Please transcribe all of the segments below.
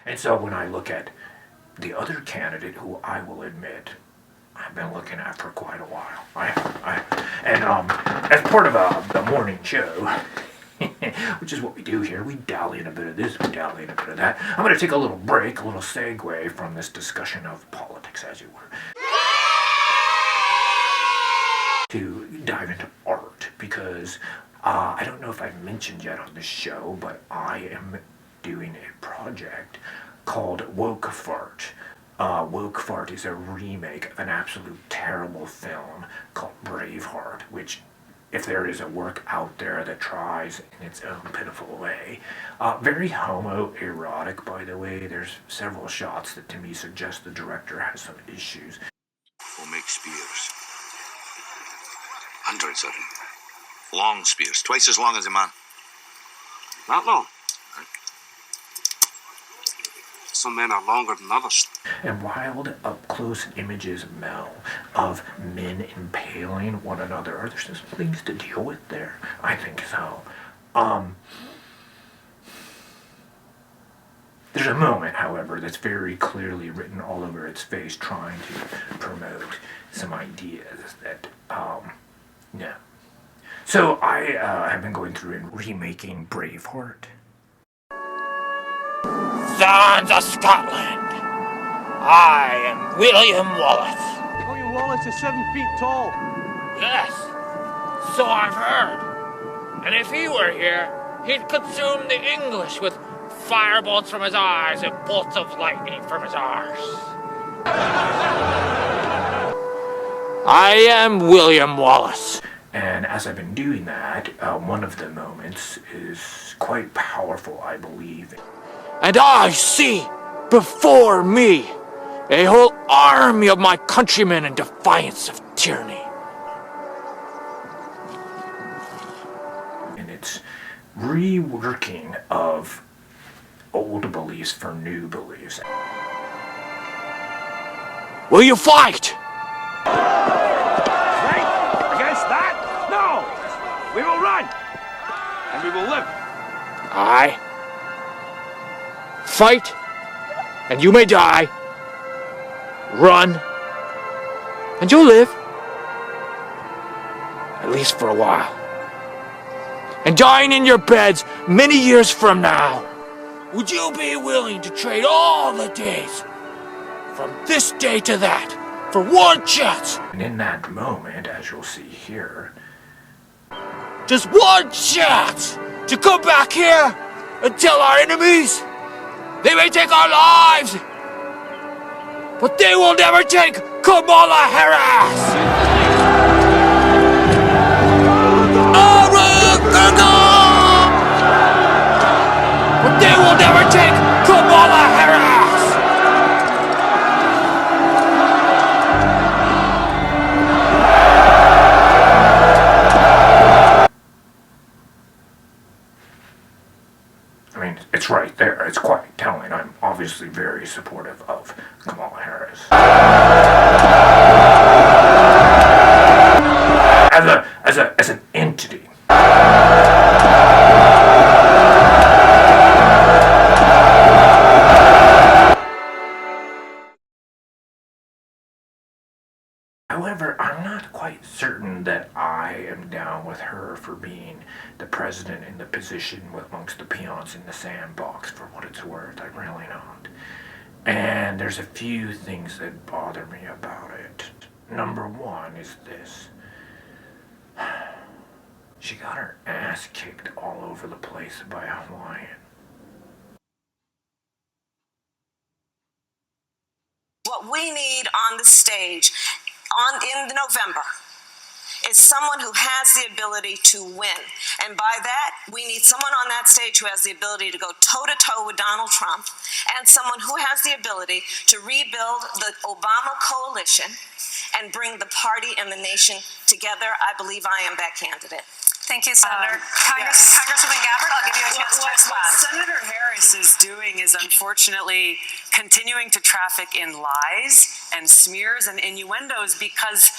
And so when I look at the other candidate, who I will admit I've been looking at for quite a while, as part of the morning show, which is what we do here, we dally in a bit of this, we dally in a bit of that. I'm going to take a little break, a little segue from this discussion of politics, as you were, to dive into art, because I don't know if I've mentioned yet on this show, but I am doing a project called Woke Fart. Woke Fart is a remake of an absolute terrible film called Braveheart, which, if there is a work out there that tries in its own pitiful way, very homoerotic, by the way. There's several shots that to me suggest the director has some issues. We'll make spears. Hundreds of them. Long spears, twice as long as a man. Not long. Some men are longer than others. And wild, up-close images, Mel, of men impaling one another. Are there some things to deal with there? I think so. There's a moment, however, that's very clearly written all over its face, trying to promote some ideas that, yeah. So I have been going through and remaking Braveheart. Sons of Scotland, I am William Wallace. William Wallace is 7 feet tall. Yes, so I've heard. And if he were here, he'd consume the English with firebolts from his eyes and bolts of lightning from his arse. I am William Wallace. And as I've been doing that, one of the moments is quite powerful, I believe. And I see before me a whole army of my countrymen in defiance of tyranny. And it's reworking of old beliefs for new beliefs. Will you fight? Against that? No! We will run! And we will live. Aye. Fight, and you may die. Run, and you'll live. At least for a while. And dying in your beds many years from now, would you be willing to trade all the days from this day to that for one chance? And in that moment, as you'll see here, just one chance to come back here and tell our enemies they may take our lives, but they will never take Kamala Harris! But they will never take Kamala Harris! I mean, it's right there. It's quite telling. I'm obviously very supportive of Kamala Harris. As an entity. However, I'm not quite certain that I am down with her for being the president in the position amongst the peons in the sandbox, for what it's worth. I really don't. And there's a few things that bother me about it. Number one is this. She got her ass kicked all over the place by a Hawaiian. What we need on the stage in November is someone who has the ability to win. And by that, we need someone on that stage who has the ability to go toe-to-toe with Donald Trump, and someone who has the ability to rebuild the Obama coalition and bring the party and the nation together. I believe I am that candidate. Thank you, Senator. Congresswoman Gabbard, I'll give you a chance to respond. What Senator Harris is doing is unfortunately continuing to traffic in lies and smears and innuendos, because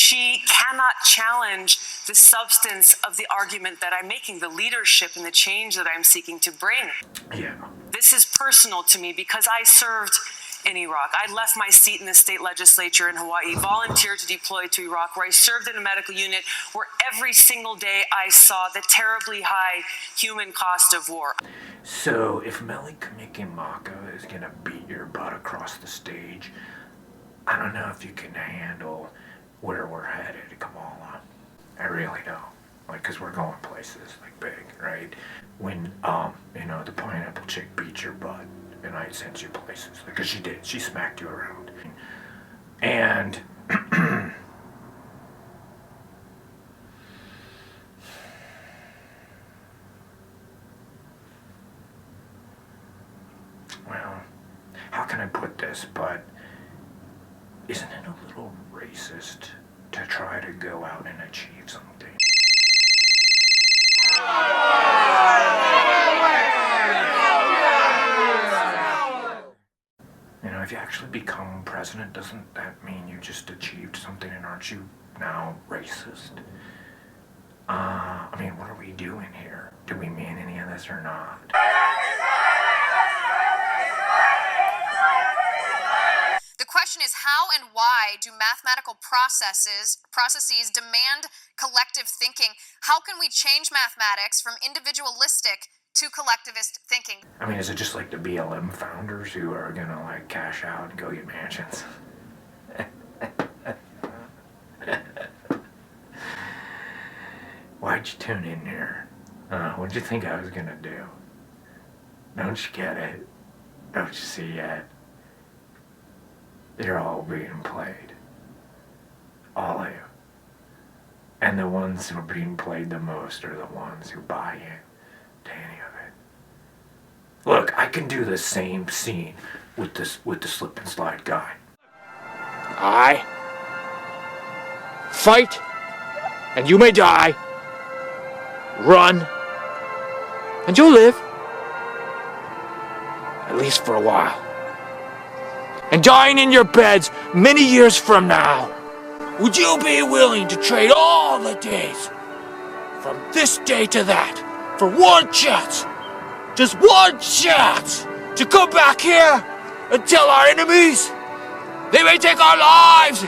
she cannot challenge the substance of the argument that I'm making, the leadership and the change that I'm seeking to bring. Yeah. This is personal to me because I served in Iraq. I left my seat in the state legislature in Hawaii, volunteered to deploy to Iraq, where I served in a medical unit, where every single day I saw the terribly high human cost of war. So if Melly Kamikimaka is gonna beat your butt across the stage, I don't know if you can handle where we're headed, Kamala. I really don't. Like, cause we're going places, like, big, right? When, the pineapple chick beat your butt, and I sent you places. Like, cause she did. She smacked you around. And, well, how can I put this, but isn't it a little racist to try to go out and achieve something? If you actually become president, doesn't that mean you just achieved something, and aren't you now racist? What are we doing here? Do we mean any of this or not? The question is, how and why do mathematical processes demand collective thinking? How can we change mathematics from individualistic to collectivist thinking? Is it just like the BLM founders who are gonna like cash out and go get mansions? Why'd you tune in here? What'd you think I was gonna do? Don't you get it? Don't you see yet? You're all being played. All of you. And the ones who are being played the most are the ones who buy in to any of it. Look, I can do the same scene with the slip and slide guy. I fight, and you may die. Run, and you'll live. At least for a while. And dying in your beds many years from now, would you be willing to trade all the days from this day to that for one chance, just one chance, to come back here and tell our enemies they may take our lives,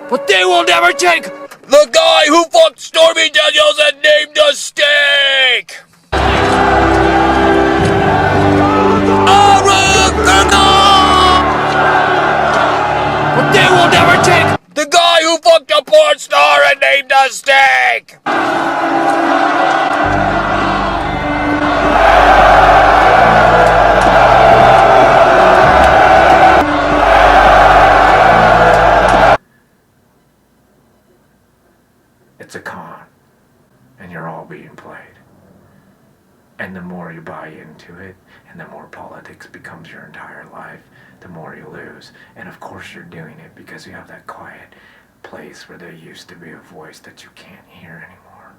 but they will never take the guy who fucked Stormy Daniels and named a steak! But they will never take the guy who fucked a porn star and named a steak! It's a con, and you're all being played. And the more you buy into it, and the more politics becomes your entire life, the more you lose. And of course you're doing it because you have that quiet place where there used to be a voice that you can't hear anymore.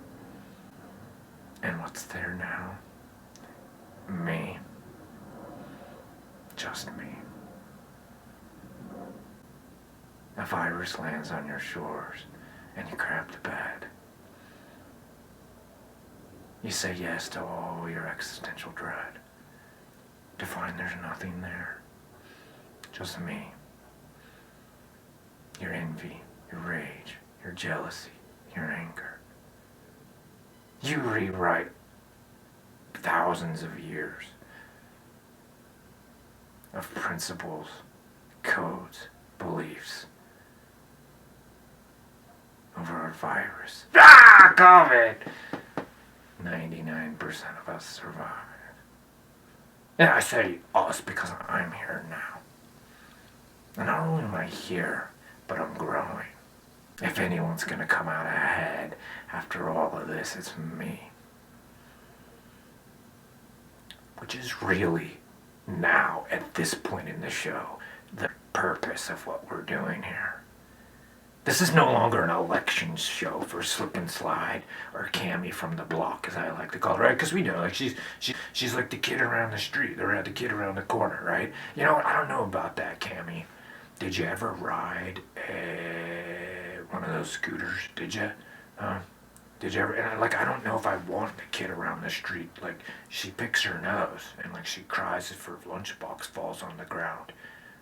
And what's there now? Me. Just me. A virus lands on your shores, and you crap the bed. You say yes to all your existential dread, to find there's nothing there, just me. Your envy, your rage, your jealousy, your anger. You rewrite thousands of years of principles, codes, beliefs over a virus. COVID! 99% of us survive. And I say us because I'm here now. And not only am I here, but I'm growing. If anyone's gonna come out ahead after all of this, it's me. Which is really, now, at this point in the show, the purpose of what we're doing here. This is no longer an election show for Slip and Slide or Kammy from the block, as I like to call her, right? Because we know, like, she's like the kid around the street, or the kid around the corner, right? You know what? I don't know about that, Kammy. Did you ever ride one of those scooters, did you? Did you ever? And I don't know if I want the kid around the street. Like, she picks her nose and like she cries if her lunchbox falls on the ground.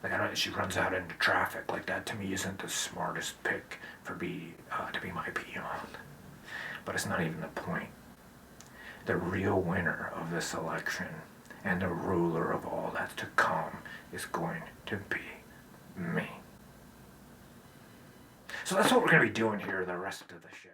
Like, she runs out into traffic. Like, that to me isn't the smartest pick to be my peon. But it's not even the point. The real winner of this election and the ruler of all that's to come is going to be me. So that's what we're going to be doing here the rest of the show.